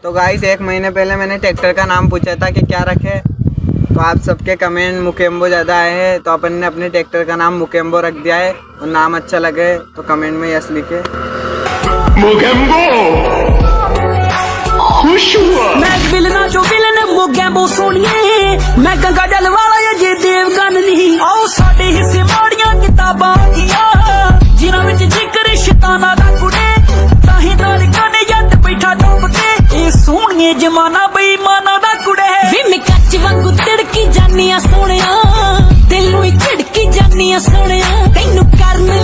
तो गाइस 1 महीने पहले मैंने ट्रैक्टर का नाम पूछा था कि क्या रखे, तो आप सबके कमेंट मुकेम्बो ज़्यादा आए हैं, तो अपन ने अपने ट्रैक्टर का नाम मुकेम्बो रख दिया है। और नाम अच्छा लगे तो कमेंट में यस लिखे। मुकेम्बो खुश हुआ। मैं विलना जो विलन मुकेम्बो सोनिए, मैं गंगा जल वाला ये देवगन नहीं। आओ साडे हिस्से माड़ियां किताबां ਦੀਆਂ, जिन्हां विच जिक्र शैताना दा कुड़े, ताही तारी काने जट बैठा डुੱਬ के। ਇਹ ਸੋਹਣੀਏ ਜਮਾਨਾ ਬੇਈਮਾਨਾ ਦਾ ਕੁੜੇ, ਵੇ ਮੈਂ ਕੱਚ ਵਾਂਗੂ ਤੜਕੀ ਜਾਨੀ ਆ ਸੋਹਣਿਆ, ਦਿਲ ਨੂੰ ਹੀ ਝੜਕੀ ਜਾਨੀ ਆ ਸੋਹਣਿਆ, ਤੈਨੂੰ ਕਰਨ